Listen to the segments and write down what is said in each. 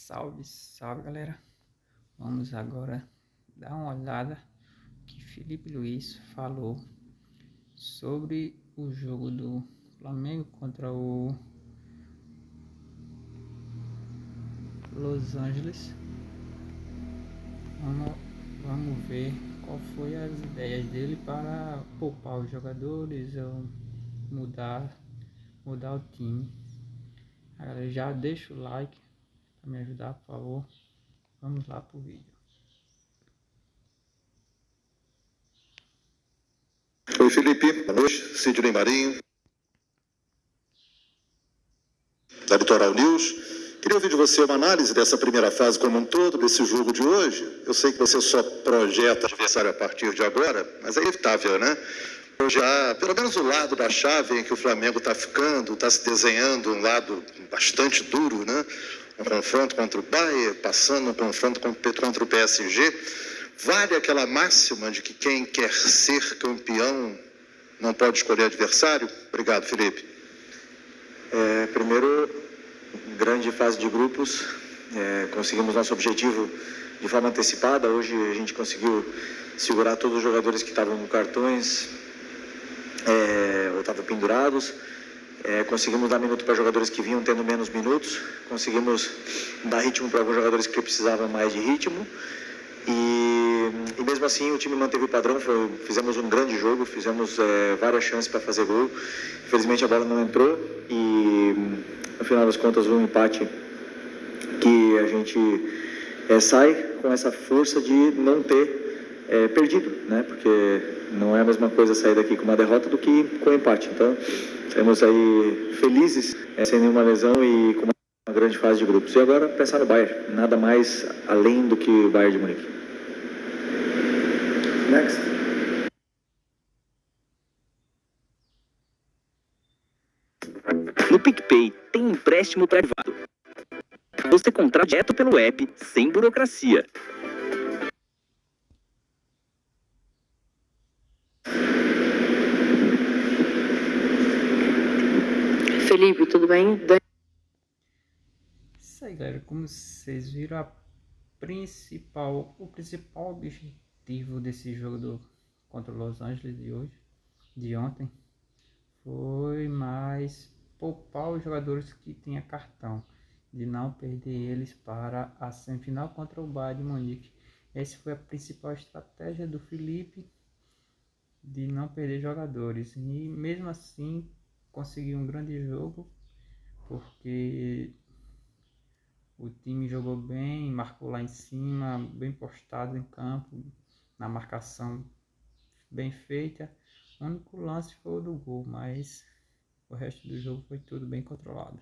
Salve, salve galera! Vamos agora dar uma olhada no que Felipe Luiz falou sobre o jogo do Flamengo contra o Los Angeles. Vamos ver qual foi as ideias dele para poupar os jogadores ou mudar o time. Galera, já deixa o like para me ajudar, por favor. Vamos lá pro vídeo. Oi, Felipe. Boa noite. Sidney Marinho, da Litoral News. Queria ouvir de você uma análise dessa primeira fase como um todo, desse jogo de hoje. Eu sei que você só projeta adversário a partir de agora, mas é inevitável, né? Já, pelo menos o lado da chave em que o Flamengo está ficando, está se desenhando um lado bastante duro, né? Um confronto contra o Bayern, passando um confronto contra o PSG. Vale aquela máxima de que quem quer ser campeão não pode escolher adversário? Obrigado, Felipe. Primeiro, grande fase de grupos. Conseguimos nosso objetivo de forma antecipada. Hoje a gente conseguiu segurar todos os jogadores que estavam com cartões ou estavam pendurados. Conseguimos dar minuto para jogadores que vinham tendo menos minutos. Conseguimos dar ritmo para alguns jogadores que precisavam mais de ritmo. E mesmo assim o time manteve o padrão. Fizemos um grande jogo, fizemos várias chances para fazer gol. Infelizmente a bola não entrou e no final das contas um empate que a gente sai com essa força de não ter perdido, né? Porque não é a mesma coisa sair daqui com uma derrota do que com um empate. Então saímos aí felizes, sem nenhuma lesão e com uma grande fase de grupos. E agora pensar no Bayern, nada mais além do que o Bayern de Munique. Next. No PicPay tem empréstimo privado. Você contrata direto pelo app, sem burocracia. Felipe, tudo bem? Isso aí, galera. Como vocês viram, o principal objetivo desse jogo contra o Los Angeles de ontem, foi mais poupar os jogadores que tinham cartão, de não perder eles para a semifinal contra o Bayern de Munique. Essa foi a principal estratégia do Felipe, de não perder jogadores, e mesmo assim conseguiu um grande jogo, porque o time jogou bem, marcou lá em cima, bem postado em campo, na marcação bem feita. O único lance foi o do gol, mas o resto do jogo foi tudo bem controlado.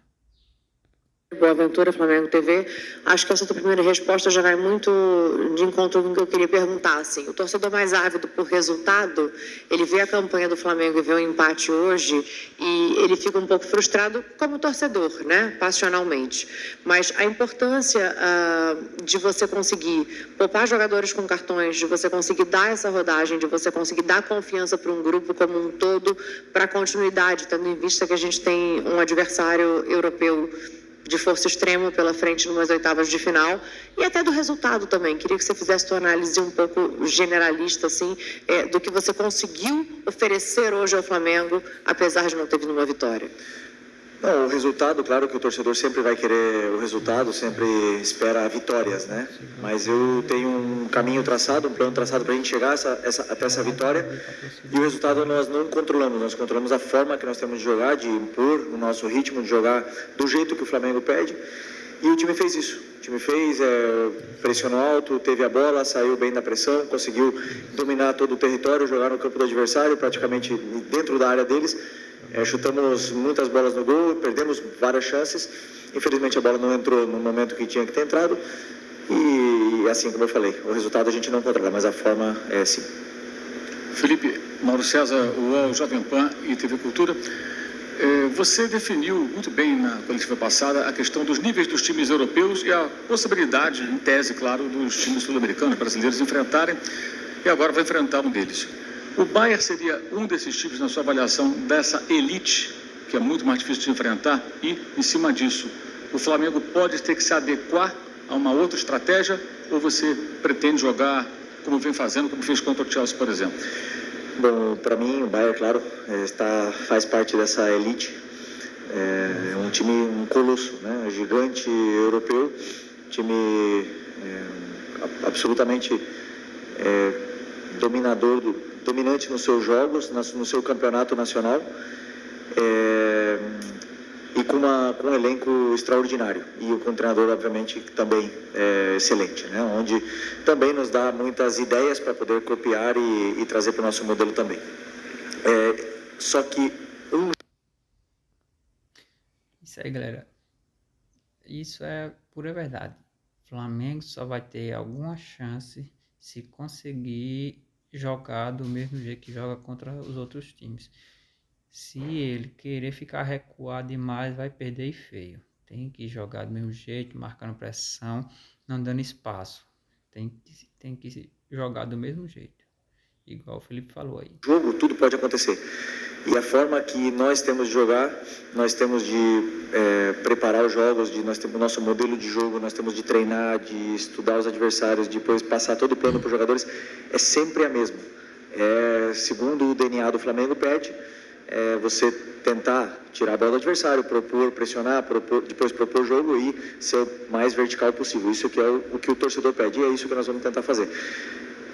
Boa Aventura, Flamengo TV. Acho que essa tua primeira resposta já vai muito de encontro com o que eu queria perguntar. Assim, o torcedor mais ávido por resultado, ele vê a campanha do Flamengo e vê o empate hoje e ele fica um pouco frustrado como torcedor, né? Passionalmente. Mas a importância de você conseguir poupar jogadores com cartões, de você conseguir dar essa rodagem, de você conseguir dar confiança para um grupo como um todo, para continuidade, tendo em vista que a gente tem um adversário europeu de força extrema pela frente numas oitavas de final, e até do resultado também. Queria que você fizesse uma análise um pouco generalista, assim, do que você conseguiu oferecer hoje ao Flamengo, apesar de não ter vindo uma vitória. Não, o resultado, claro que o torcedor sempre vai querer o resultado, sempre espera vitórias, né? Mas eu tenho um caminho traçado, um plano traçado para a gente chegar até essa vitória, e o resultado nós não controlamos, nós controlamos a forma que nós temos de jogar, de impor o nosso ritmo, de jogar do jeito que o Flamengo pede, e o time fez isso. O time fez, pressionou alto, teve a bola, saiu bem da pressão, conseguiu dominar todo o território, jogar no campo do adversário, praticamente dentro da área deles. Chutamos muitas bolas no gol, perdemos várias chances. Infelizmente a bola não entrou no momento que tinha que ter entrado. E assim como eu falei, o resultado a gente não controla, mas a forma é sim. Felipe, Mauro César, UOL, Jovem Pan e TV Cultura. Você definiu muito bem na coletiva passada a questão dos níveis dos times europeus e a possibilidade, em tese, claro, dos times sul-americanos, brasileiros enfrentarem, e agora vai enfrentar um deles. O Bayern seria um desses times, na sua avaliação, dessa elite, que é muito mais difícil de enfrentar, e, em cima disso, o Flamengo pode ter que se adequar a uma outra estratégia ou você pretende jogar como vem fazendo, como fez contra o Chelsea, por exemplo? Bom, para mim, o Bayern, claro, faz parte dessa elite. É um time, um colosso, né? Gigante europeu, time absolutamente dominante nos seus jogos, no seu campeonato nacional, e com um elenco extraordinário. E com um treinador, obviamente, também excelente, né? Onde também nos dá muitas ideias para poder copiar e trazer para o nosso modelo também. Só que Isso aí, galera. Isso é pura verdade. O Flamengo só vai ter alguma chance se conseguir jogar do mesmo jeito que joga contra os outros times. Se ele querer ficar recuado demais, vai perder e feio. Tem que jogar do mesmo jeito, marcando pressão, não dando espaço. Tem que jogar do mesmo jeito. Igual o Felipe falou aí. Jogo, tudo pode acontecer. E a forma que nós temos de jogar, nós temos de preparar os jogos, nós temos o nosso modelo de jogo, nós temos de treinar, de estudar os adversários, depois passar todo o plano para os jogadores, é sempre a mesma. Segundo o DNA do Flamengo pede, você tentar tirar a bola do adversário, propor, pressionar, depois propor o jogo e ser o mais vertical possível. Isso que é o que o torcedor pede e é isso que nós vamos tentar fazer.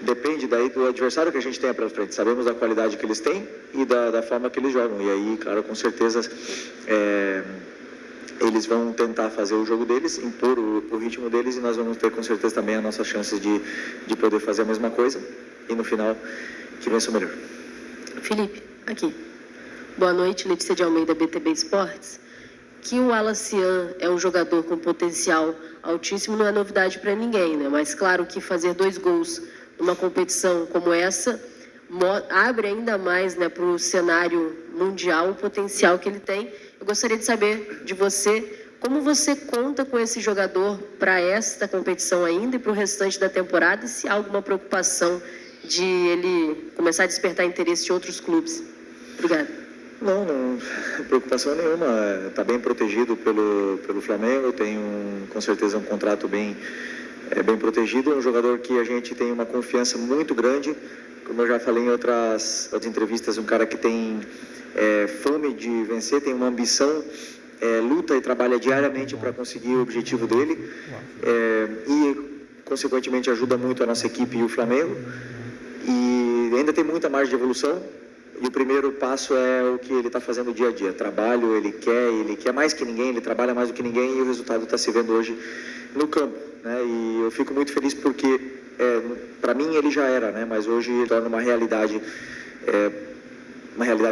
Depende daí do adversário que a gente tenha pela frente. Sabemos da qualidade que eles têm e da forma que eles jogam. E aí, claro, com certeza, eles vão tentar fazer o jogo deles, impor o ritmo deles e nós vamos ter com certeza também as nossas chances de poder fazer a mesma coisa e no final que vença o melhor. Felipe, aqui. Boa noite, Letícia de Almeida, BTB Esportes. Que o Alacian é um jogador com potencial altíssimo não é novidade para ninguém, né? Mas claro que fazer 2 gols numa competição como essa abre ainda mais, né, para o cenário mundial o potencial que ele tem. Eu gostaria de saber de você como você conta com esse jogador para esta competição ainda e para o restante da temporada e se há alguma preocupação de ele começar a despertar interesse de outros clubes. Obrigada. Não, preocupação nenhuma. Está bem protegido pelo Flamengo, tem com certeza um contrato bem protegido. É um jogador que a gente tem uma confiança muito grande. Como eu já falei em outras entrevistas, um cara que tem fome de vencer, tem uma ambição, luta e trabalha diariamente para conseguir o objetivo dele. E, consequentemente, ajuda muito a nossa equipe e o Flamengo. E ainda tem muita margem de evolução. E o primeiro passo é o que ele está fazendo dia a dia. Trabalho, ele quer mais que ninguém, ele trabalha mais do que ninguém e o resultado está se vendo hoje no campo, né? E eu fico muito feliz porque, para mim, ele já era, né? Mas hoje ele torna uma realidade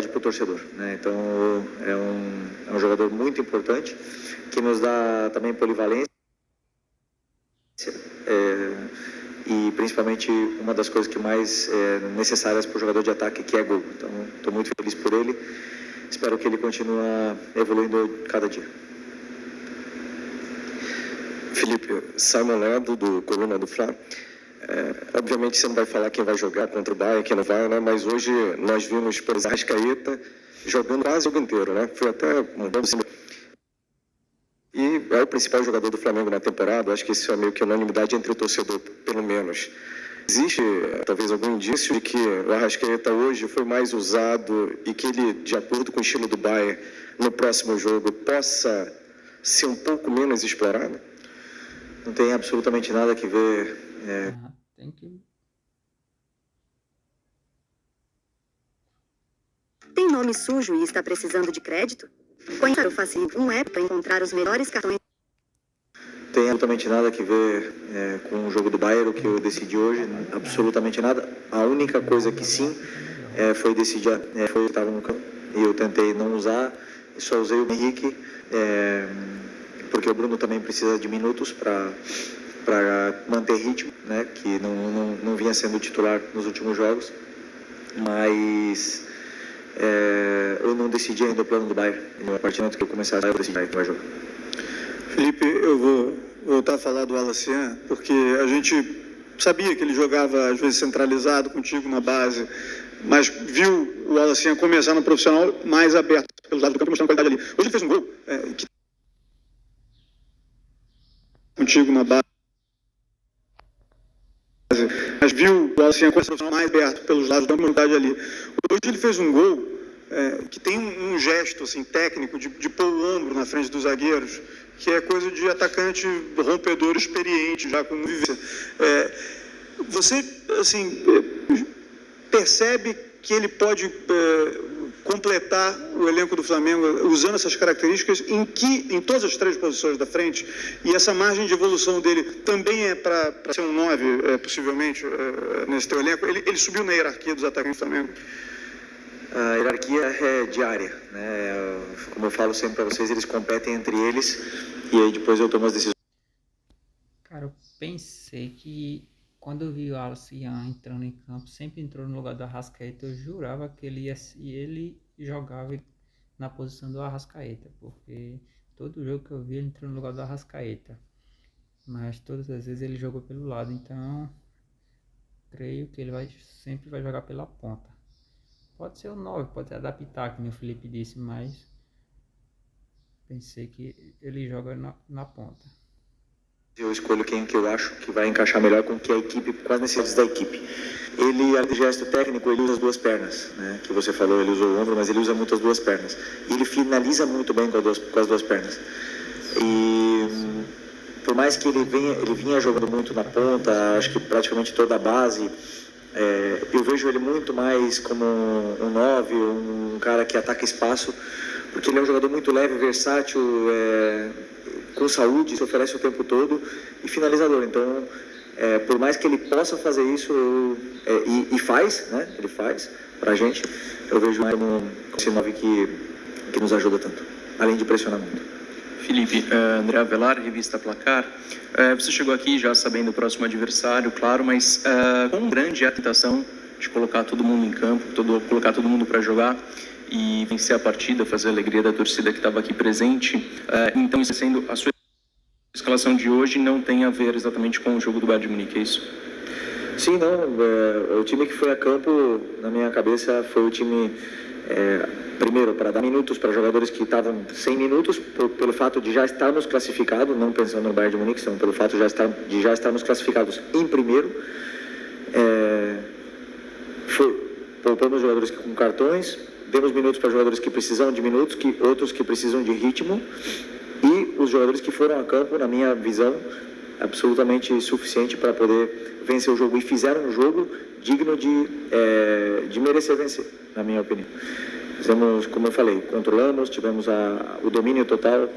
para o torcedor, né? Então, é um jogador muito importante que nos dá também polivalência. E principalmente uma das coisas que mais necessárias para o jogador de ataque, que é gol. Então, estou muito feliz por ele. Espero que ele continue evoluindo cada dia. Felipe, Simon Leandro, do Coluna do Fla. Obviamente você não vai falar quem vai jogar contra o Bayern, quem não vai, né? Mas hoje nós vimos, por exemplo, Arrascaeta jogando quase o jogo inteiro, né? Foi até um bom cima. E é o principal jogador do Flamengo na temporada. Acho que isso é meio que unanimidade entre o torcedor, pelo menos. Existe, talvez, algum indício de que o Arrascaeta hoje foi mais usado e que ele, de acordo com o estilo do Bayern, no próximo jogo, possa ser um pouco menos explorado? Não tem absolutamente nada que ver. Tem que... Tem nome sujo e está precisando de crédito? Conheça o Facilita, um app para encontrar os melhores cartões. Tem absolutamente nada a ver com o jogo do Bayern, o que eu decidi hoje, absolutamente nada. A única coisa que sim foi decidir, foi que estava no campo e eu tentei não usar, só usei o Henrique, porque o Bruno também precisa de minutos para manter ritmo, né, que não vinha sendo titular nos últimos jogos, mas eu não decidi ainda o plano do Bayern. A partir do momento que eu começar a decidir quem vai jogar. Felipe, eu vou voltar a falar do Alacian, porque a gente sabia que ele jogava às vezes centralizado contigo na base, mas viu o Alacian começar no profissional mais aberto pelos lados do campo, mostrando qualidade ali. Hoje ele fez um gol contigo na base. o Wallace começou mais aberto pelos lados da humanidade ali. Hoje ele fez um gol que tem um gesto assim, técnico de pôr o ombro na frente dos zagueiros, que é coisa de atacante rompedor experiente, já com vivência. Você assim, percebe que ele pode completar o elenco do Flamengo usando essas características em todas as 3 posições da frente, e essa margem de evolução dele também é para ser um 9, possivelmente, nesse teu elenco. Ele subiu na hierarquia dos atacantes do Flamengo. A hierarquia é diária, né? Como eu falo sempre para vocês, eles competem entre eles e aí depois eu tomo as decisões. Cara, eu pensei que quando eu vi o Wallace entrando em campo, sempre entrou no lugar do Arrascaeta, eu jurava que ele jogava na posição do Arrascaeta, porque todo jogo que eu vi ele entrou no lugar do Arrascaeta, mas todas as vezes ele jogou pelo lado, então creio que ele sempre vai jogar pela ponta. Pode ser o 9, pode adaptar, como o Felipe disse, mas pensei que ele joga na ponta. Eu escolho quem que eu acho que vai encaixar melhor com que a equipe, com as necessidades da equipe. Ele, além de gesto técnico, ele usa as 2 pernas, né? Que você falou, ele usou o ombro, mas ele usa muito as 2 pernas. E ele finaliza muito bem com as 2 pernas. E por mais que ele vinha jogando muito na ponta, acho que praticamente toda a base, eu vejo ele muito mais como um 9, um cara que ataca espaço, porque ele é um jogador muito leve, versátil, com saúde, se oferece o tempo todo e finalizador. Então, por mais que ele possa fazer isso, e faz, né? Ele faz pra gente, eu vejo mais como esse 9 que nos ajuda tanto, além de pressionar muito. Felipe, André Avelar, revista Placar. Você chegou aqui já sabendo o próximo adversário, claro, mas quão grande é a tentação de colocar todo mundo em campo, colocar todo mundo para jogar e vencer a partida, fazer a alegria da torcida que estava aqui presente? Então, isso sendo a sua escalação de hoje, não tem a ver exatamente com o jogo do Bayern de Munique, é isso? Sim, não. O time que foi a campo, na minha cabeça, foi o time... primeiro, para dar minutos para jogadores que estavam sem minutos, pelo fato de já estarmos classificados, não pensando no Bayern de Munique, senão pelo fato de já estarmos classificados em primeiro. Poupamos jogadores com cartões, demos minutos para jogadores que precisam de minutos, outros que precisam de ritmo, e os jogadores que foram a campo, na minha visão, absolutamente suficiente para poder vencer o jogo, e fizeram um jogo digno de merecer vencer, na minha opinião. Fizemos, como eu falei, controlamos, tivemos o domínio total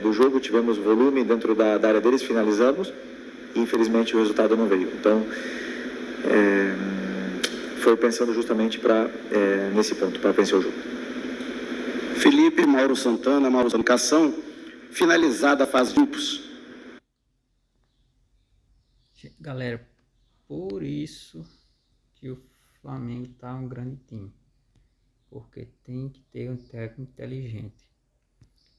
do jogo, tivemos volume dentro da área deles, finalizamos, e infelizmente o resultado não veio. Então, foi pensando justamente nesse ponto, para vencer o jogo. Felipe, Mauro Santana, Mauro Comunicação, finalizada a fase de grupos. Galera, por isso que o Flamengo tá um grande time, porque tem que ter um técnico inteligente.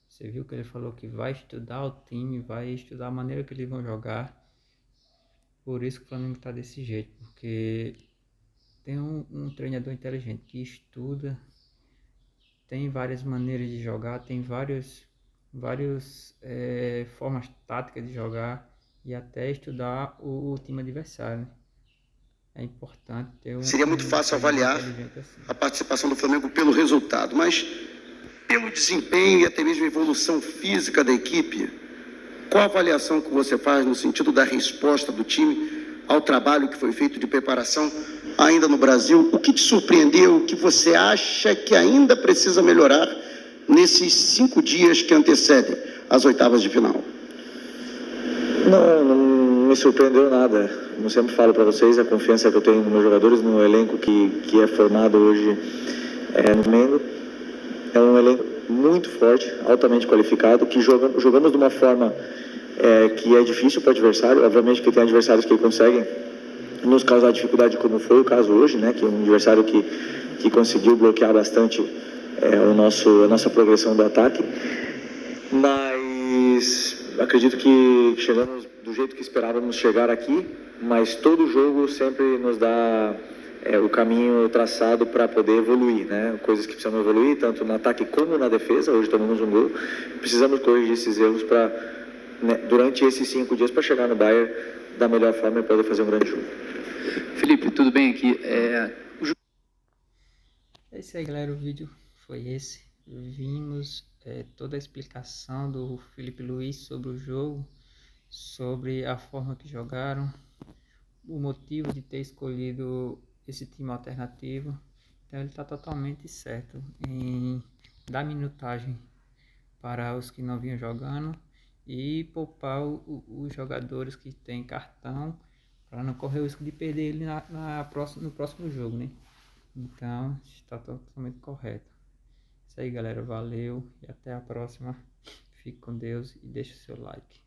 Você viu que ele falou que vai estudar o time, vai estudar a maneira que eles vão jogar. Por isso que o Flamengo tá desse jeito, porque tem um treinador inteligente que estuda, tem várias maneiras de jogar, tem várias formas táticas de jogar e até estudar o time adversário, né? É importante ter Seria muito fácil avaliar assim. a participação do Flamengo pelo resultado, mas pelo desempenho e até mesmo evolução física da equipe, qual a avaliação que você faz no sentido da resposta do time ao trabalho que foi feito de preparação ainda no Brasil? O que te surpreendeu? O que você acha que ainda precisa melhorar nesses 5 dias que antecedem as oitavas de final? Não me surpreendeu nada. Como sempre falo para vocês, a confiança que eu tenho nos meus jogadores, no elenco que é formado hoje no Flamengo. É um elenco muito forte, altamente qualificado, que jogamos de uma forma que é difícil para o adversário. Obviamente que tem adversários que conseguem nos causar dificuldade, como foi o caso hoje, né? Que é um adversário que conseguiu bloquear bastante a nossa progressão do ataque. Mas acredito que chegamos do jeito que esperávamos chegar aqui, mas todo jogo sempre nos dá o caminho traçado para poder evoluir, né? Coisas que precisamos evoluir, tanto no ataque como na defesa. Hoje tomamos um gol, precisamos corrigir esses erros durante esses 5 dias para chegar no Bayern da melhor forma e poder fazer um grande jogo. Felipe, tudo bem aqui? É isso aí, galera, o vídeo foi esse. Vimos toda a explicação do Filipe Luís sobre o jogo, sobre a forma que jogaram, o motivo de ter escolhido esse time alternativo. Então ele está totalmente certo em dar minutagem para os que não vinham jogando e poupar os jogadores que têm cartão para não correr o risco de perder ele no próximo jogo, né? Então está totalmente correto. Isso aí, galera, valeu e até a próxima. Fique com Deus e deixe o seu like.